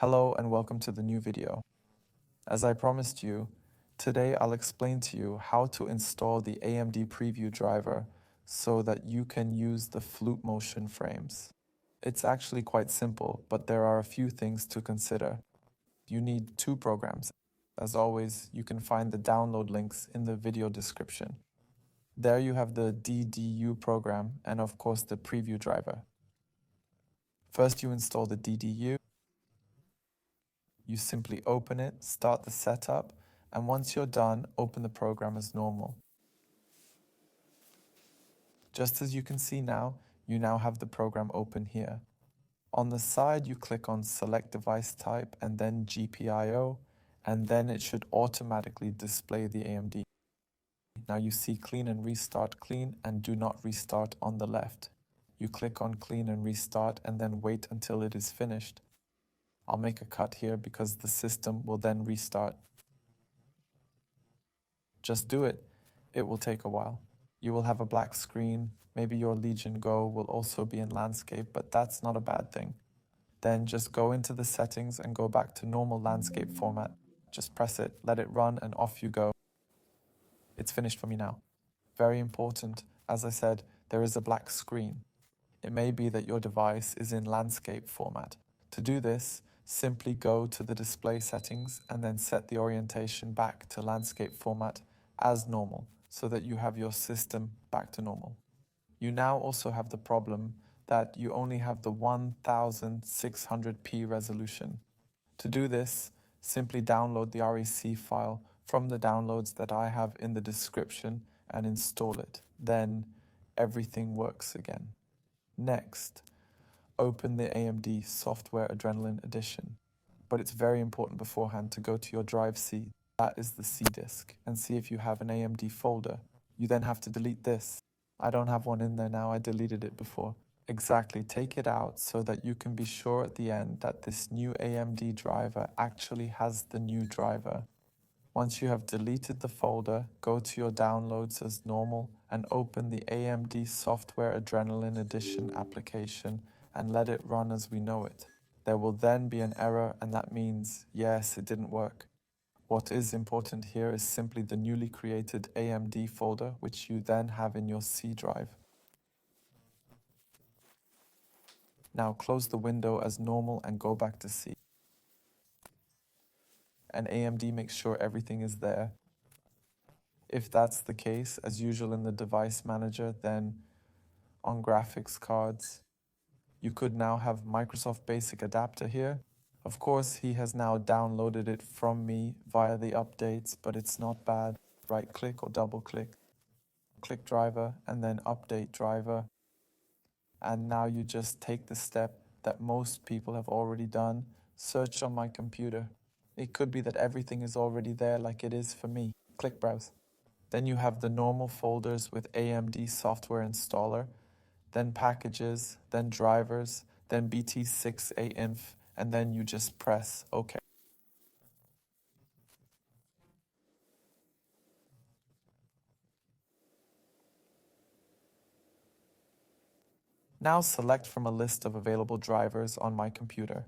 Hello and welcome to the new video. As I promised you, today I'll explain to you how to install the AMD preview driver so that you can use the flute motion frames. It's actually quite simple, but there are a few things to consider. You need two programs. As always, you can find the download links in the video description. There you have the DDU program and of course the preview driver. First you install the DDU. You simply open it, start the setup, and once you're done, open the program as normal. Just as you can see now, you now have the program open here. On the side, you click on Select Device Type and then GPIO, and then it should automatically display the AMD. Now you see Clean and Restart Clean and Do Not Restart on the left. You click on Clean and Restart and then wait until it is finished. I'll make a cut here because the system will then restart. Just do it. It will take a while. You will have a black screen. Maybe your Legion Go will also be in landscape, but that's not a bad thing. Then just go into the settings and go back to normal landscape format. Just press it, let it run, and off you go. It's finished for me now. Very important, as I said, there is a black screen. It may be that your device is in landscape format. To do this, simply go to the display settings and then set the orientation back to landscape format as normal so that you have your system back to normal. You now also have the problem that you only have the 1600p resolution. To do this, simply download the REC file from the downloads that I have in the description and install it. Then everything works again. Next, open the AMD Software Adrenaline Edition. But it's very important beforehand to go to your drive C, that is the C disk, and see if you have an AMD folder. You then have to delete this. I don't have one in there now, I deleted it before. Exactly, take it out so that you can be sure at the end that this new AMD driver actually has the new driver. Once you have deleted the folder, go to your downloads as normal and open the AMD Software Adrenaline Edition application and let it run as we know it. There will then be an error and that means, yes, it didn't work. What is important here is simply the newly created AMD folder, which you then have in your C drive. Now close the window as normal and go back to C. And AMD makes sure everything is there. If that's the case, as usual in the device manager, then on graphics cards, you could now have Microsoft Basic Adapter here. Of course, he has now downloaded it from me via the updates, but it's not bad. Right click or double click, click driver and then update driver. And now you just take the step that most people have already done, search on my computer. It could be that everything is already there like it is for me. Click browse. Then you have the normal folders with AMD software installer, then packages, then drivers, then BT6A-inf, and then you just press OK. Now select from a list of available drivers on my computer.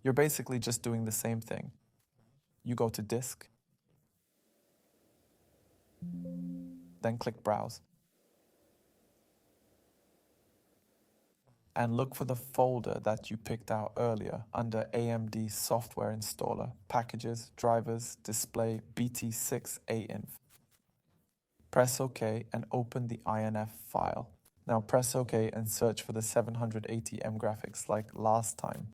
You're basically just doing the same thing. You go to Disk, then click Browse. And look for the folder that you picked out earlier under AMD Software Installer, Packages, Drivers, Display, BT6A-inf. Press OK and open the INF file. Now press OK and search for the 780M graphics like last time.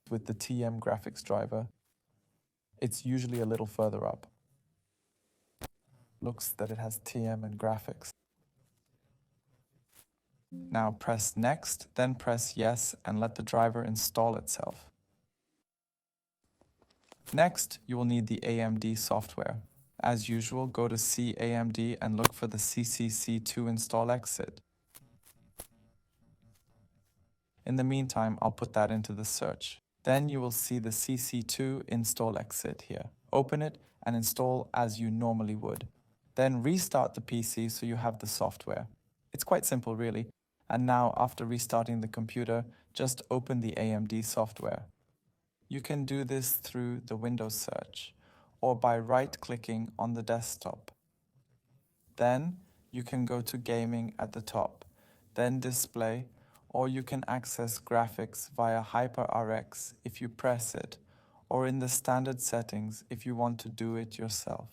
With the TM graphics driver, it's usually a little further up. Looks that it has TM and graphics. Now press Next, then press Yes and let the driver install itself. Next, you will need the AMD software. As usual, go to C AMD and look for the CCC2 install exit. In the meantime, I'll put that into the search. Then you will see the CC2 install exit here. Open it and install as you normally would. Then restart the PC so you have the software. It's quite simple really. And now, after restarting the computer, just open the AMD software. You can do this through the Windows search or by right-clicking on the desktop. Then you can go to Gaming at the top, then Display, or you can access graphics via HyperRX if you press it, or in the standard settings if you want to do it yourself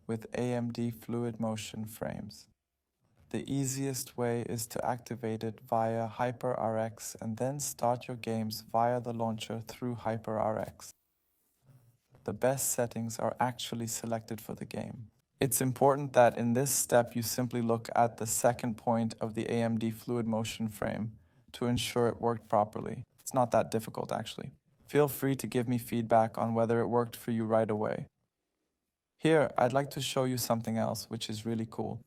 with AMD Fluid Motion frames. The easiest way is to activate it via HyperRX and then start your games via the launcher through HyperRX. The best settings are actually selected for the game. It's important that in this step you simply look at the second point of the AMD Fluid Motion frame to ensure it worked properly. It's not that difficult actually. Feel free to give me feedback on whether it worked for you right away. Here, I'd like to show you something else which is really cool.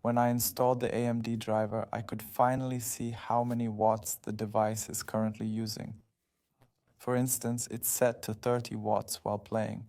When I installed the AMD driver, I could finally see how many watts the device is currently using. For instance, it's set to 30 watts while playing,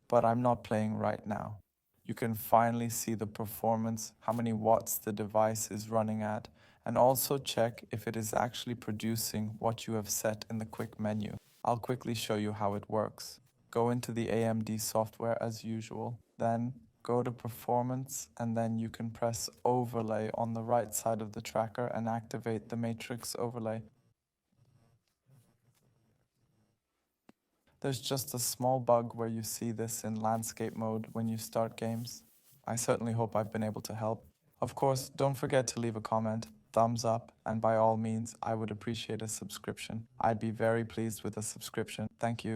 but I'm not playing right now. You can finally see the performance, how many watts the device is running at, and also check if it is actually producing what you have set in the quick menu. I'll quickly show you how it works. Go into the AMD software as usual, then go to Performance, and then you can press Overlay on the right side of the tracker and activate the matrix overlay. There's just a small bug where you see this in landscape mode when you start games. I certainly hope I've been able to help. Of course, don't forget to leave a comment, thumbs up, and by all means, I would appreciate a subscription. I'd be very pleased with a subscription. Thank you.